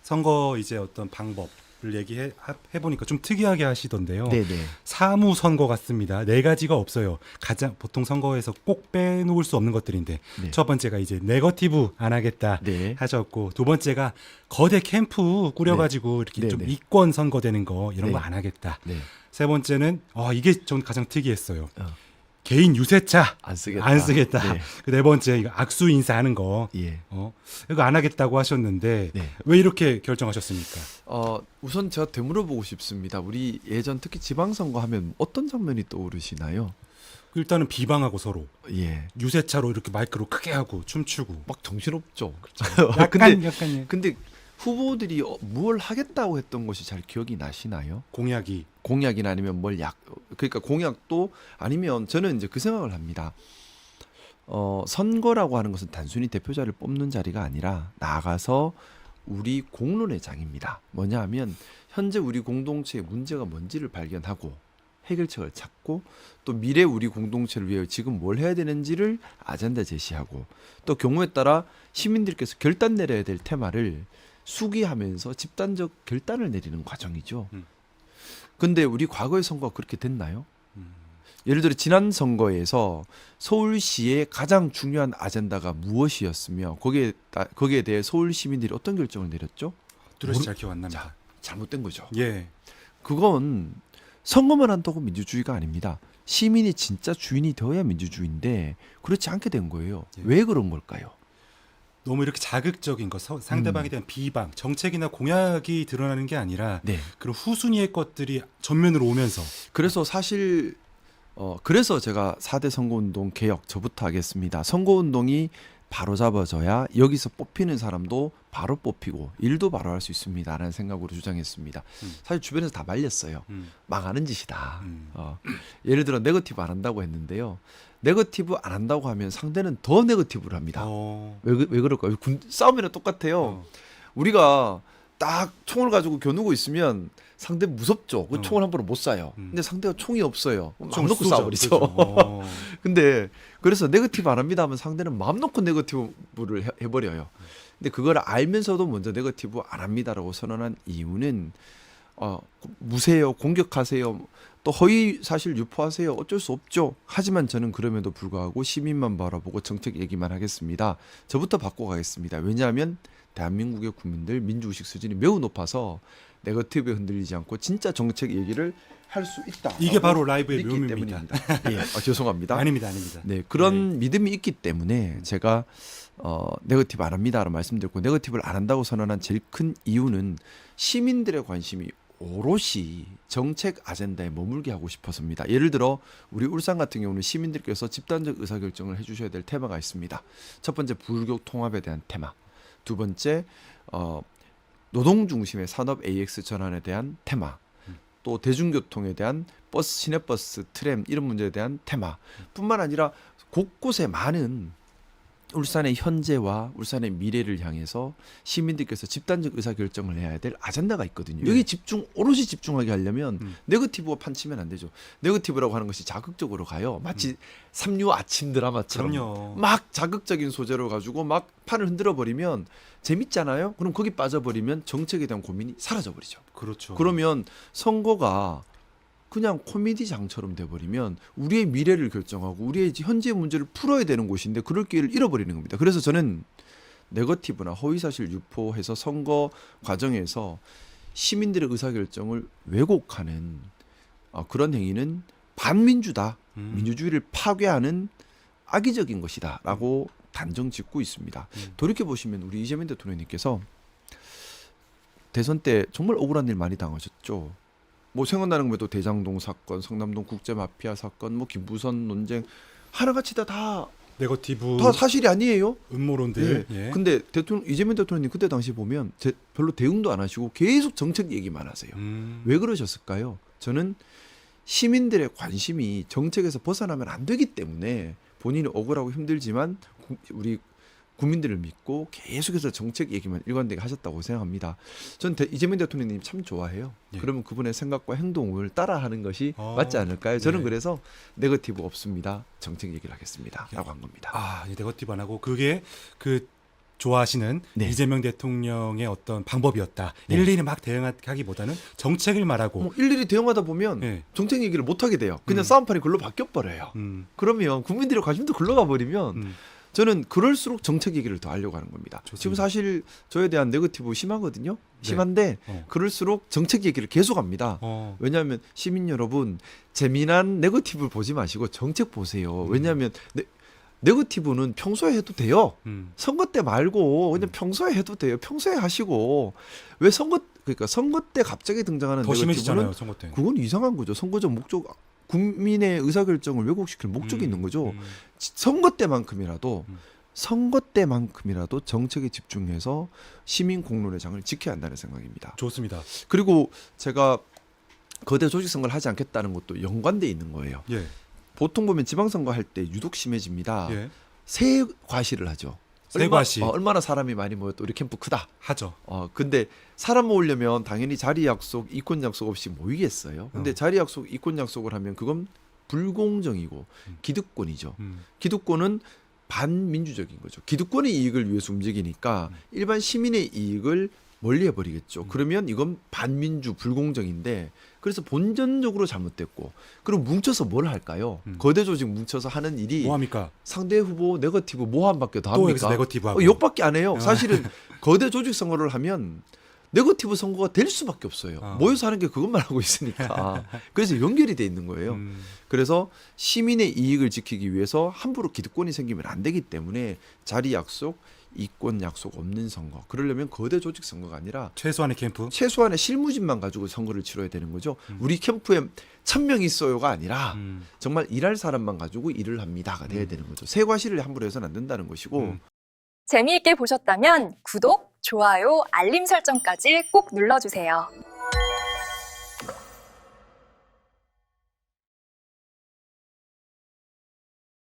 선거 이제 어떤 방법을 얘기해 보니까 좀 특이하게 하시던데요. 네네. 사무 선거 같습니다. 네 가지가 없어요. 가장 보통 선거에서 꼭 빼놓을 수 없는 것들인데 네. 첫 번째가 이제 네거티브 안 하겠다 네. 하셨고 두 번째가 거대 캠프 꾸려가지고 이렇게 네, 좀 네. 이권 선거되는 거 이런 네. 거 안 하겠다. 네. 세 번째는 이게 전 가장 특이했어요. 어. 개인 유세차 안 쓰겠다. 안 쓰겠다. 네. 그 네 번째 이거 악수 인사하는 거 예. 이거 안 하겠다고 하셨는데 네. 왜 이렇게 결정하셨습니까? 우선 제가 되물어보고 싶습니다. 우리 예전 특히 지방선거 하면 어떤 장면이 떠오르시나요? 일단은 비방하고 서로 예. 유세차로 이렇게 마이크로 크게 하고 춤추고 막 정신없죠. 약간 약간 근데 후보들이 뭘 하겠다고 했던 것이 잘 기억이 나시나요? 공약이 공약이나 아니면 그러니까 공약도 아니면 저는 이제 그 생각을 합니다. 선거라고 하는 것은 단순히 대표자를 뽑는 자리가 아니라 나아가서 우리 공론의 장입니다. 뭐냐 하면 현재 우리 공동체의 문제가 뭔지를 발견하고 해결책을 찾고 또 미래 우리 공동체를 위해 지금 뭘 해야 되는지를 아젠다 제시하고 또 경우에 따라 시민들께서 결단 내려야 될 테마를 수기하면서 집단적 결단을 내리는 과정이죠. 근데 우리 과거의 선거가 그렇게 됐나요? 예를 들어 지난 선거에서 서울시의 가장 중요한 아젠다가 무엇이었으며 거기에 대해 서울 시민들이 어떤 결정을 내렸죠? 뚜렷이 잘 기억 안 납니다. 잘못된 거죠. 예. 그건 선거만 한다고 민주주의가 아닙니다. 시민이 진짜 주인이 되어야 민주주의인데 그렇지 않게 된 거예요. 예. 왜 그런 걸까요? 너무 이렇게 자극적인 거 상대방에 대한 비방, 정책이나 공약이 드러나는 게 아니라 네. 그런 후순위의 것들이 전면으로 오면서 그래서 사실 그래서 제가 4대 선거운동 개혁 저부터 하겠습니다. 선거운동이 바로 잡아져야 여기서 뽑히는 사람도 바로 뽑히고 일도 바로 할 수 있습니다라는 생각으로 주장했습니다. 사실 주변에서 다 말렸어요. 망하는 짓이다. 예를 들어 네거티브 안 한다고 했는데요. 네거티브 안 한다고 하면 상대는 더 네거티브를 합니다. 왜 그럴까요? 싸움이랑 똑같아요. 우리가 딱 총을 가지고 겨누고 있으면 상대 무섭죠. 그 총을 함부로 못 쏴요. 근데 상대가 총이 없어요. 마음 놓고 쏴버리죠. 근데 그래서 네거티브 안 합니다 하면 상대는 마음 놓고 네거티브를 해버려요. 근데 그걸 알면서도 먼저 네거티브 안 합니다라고 선언한 이유는 무세요, 공격하세요, 또 허위 사실 유포하세요. 어쩔 수 없죠. 하지만 저는 그럼에도 불구하고 시민만 바라보고 정책 얘기만 하겠습니다. 저부터 바꿔가겠습니다. 왜냐하면 대한민국의 국민들 민주의식 수준이 매우 높아서 네거티브에 흔들리지 않고 진짜 정책 얘기를 할 수 있다. 이게 바로 라이브의 믿기 묘미입니다. 때문입니다. 예, 죄송합니다. 아닙니다. 네, 그런 믿음이 있기 때문에 제가 네거티브 안 합니다라고 말씀드렸고 네거티브를 안 한다고 선언한 제일 큰 이유는 시민들의 관심이 오롯이 정책 아젠다에 머물게 하고 싶어서입니다. 예를 들어 우리 울산 같은 경우는 시민들께서 집단적 의사결정을 해주셔야 될 테마가 있습니다. 첫 번째 불교 통합에 대한 테마, 두 번째 노동 중심의 산업 AX 전환에 대한 테마, 또 대중교통에 대한 버스, 시내버스, 트램 이런 문제에 대한 테마 뿐만 아니라 곳곳에 많은 울산의 현재와 울산의 미래를 향해서 시민들께서 집단적 의사결정을 해야 될 아젠다가 있거든요. 여기 오롯이 집중하게 하려면 네거티브와 판치면 안 되죠. 네거티브라고 하는 것이 자극적으로 가요. 마치 삼류 아침 드라마처럼 그럼요. 막 자극적인 소재로 가지고 막 판을 흔들어 버리면 재밌잖아요. 그럼 거기 빠져버리면 정책에 대한 고민이 사라져 버리죠. 그렇죠. 그러면 선거가 그냥 코미디장처럼 돼버리면 우리의 미래를 결정하고 우리의 현재의 문제를 풀어야 되는 곳인데 그럴 기회를 잃어버리는 겁니다. 그래서 저는 네거티브나 허위사실 유포해서 선거 과정에서 시민들의 의사결정을 왜곡하는 그런 행위는 반민주다. 민주주의를 파괴하는 악의적인 것이다 라고 단정 짓고 있습니다. 돌이켜보시면 우리 이재명 대통령님께서 대선 때 정말 억울한 일 많이 당하셨죠. 뭐 생각나는 것도 대장동 사건, 성남동 국제마피아 사건, 뭐 김부선 논쟁 하나같이 다 네거티브 사실이 아니에요. 음모론들. 예. 근데 이재명 대통령님 그때 당시 보면 별로 대응도 안 하시고 계속 정책 얘기만 하세요. 왜 그러셨을까요? 저는 시민들의 관심이 정책에서 벗어나면 안 되기 때문에 본인이 억울하고 힘들지만 우리 국민들을 믿고 계속해서 정책 얘기만 일관되게 하셨다고 생각합니다. 저는 이재명 대통령님 참 좋아해요. 예. 그러면 그분의 생각과 행동을 따라하는 것이 맞지 않을까요? 저는 예. 그래서 네거티브 없습니다. 정책 얘기를 하겠습니다. 라고 한 겁니다. 이 네거티브 안 하고 그게 그 좋아하시는 네. 이재명 대통령의 어떤 방법이었다. 네. 일일이 막 대응하기보다는 정책을 말하고. 뭐 일일이 대응하다 보면 네. 정책 얘기를 못 하게 돼요. 그냥 음. 싸움판이 글로 바뀌어 버려요. 그러면 국민들의 관심도 글로 가 버리면 저는 그럴수록 정책 얘기를 더 하려고 하는 겁니다. 좋습니다. 지금 사실 저에 대한 네거티브 심하거든요. 네. 심한데 그럴수록 정책 얘기를 계속합니다. 어. 왜냐하면 시민 여러분 재미난 네거티브를 보지 마시고 정책 보세요. 왜냐하면 네거티브는 평소에 해도 돼요. 선거 때 말고 그냥 평소에 해도 돼요. 평소에 하시고 왜 그러니까 선거 때 갑자기 등장하는 더 네거티브는 심해지잖아요, 선거 때. 그건 이상한 거죠. 선거적 목적 국민의 의사결정을 왜곡시킬 목적이 있는 거죠. 선거 때만큼이라도 정책에 집중해서 시민 공론의 장을 지켜야 한다는 생각입니다. 좋습니다. 그리고 제가 거대 조직 선거를 하지 않겠다는 것도 연관돼 있는 거예요. 예. 보통 보면 지방선거 할 때 유독 심해집니다. 예. 새 과시를 하죠. 새 과시. 얼마나 사람이 많이 모였다. 우리 캠프 크다. 하죠. 근데 사람 모으려면 당연히 자리 약속, 이권 약속 없이 모이겠어요. 근데 자리 약속, 이권 약속을 하면 그건 불공정이고 기득권이죠. 기득권은 반민주적인 거죠. 기득권의 이익을 위해서 움직이니까 일반 시민의 이익을 멀리 해버리겠죠. 그러면 이건 반민주, 불공정인데 그래서 본전적으로 잘못됐고 그럼 뭉쳐서 뭘 할까요? 거대 조직 뭉쳐서 하는 일이 뭐 합니까? 상대 후보 네거티브 모함밖에 더 또 합니까? 여기서 네거티브 하고. 욕밖에 안 해요. 사실은 거대 조직 선거를 하면 네거티브 선거가 될 수밖에 없어요. 모여서 하는 게 그것만 하고 있으니까. 그래서 연결이 돼 있는 거예요. 그래서 시민의 이익을 지키기 위해서 함부로 기득권이 생기면 안 되기 때문에 자리 약속, 이권 약속 없는 선거. 그러려면 거대 조직 선거가 아니라 최소한의 캠프. 최소한의 실무진만 가지고 선거를 치러야 되는 거죠. 우리 캠프에 1000명 있어요가 아니라 정말 일할 사람만 가지고 일을 합니다가 돼야 되는 거죠. 새 과시를 함부로 해서는 안 된다는 것이고 재미있게 보셨다면 구독, 좋아요, 알림 설정까지 꼭 눌러주세요.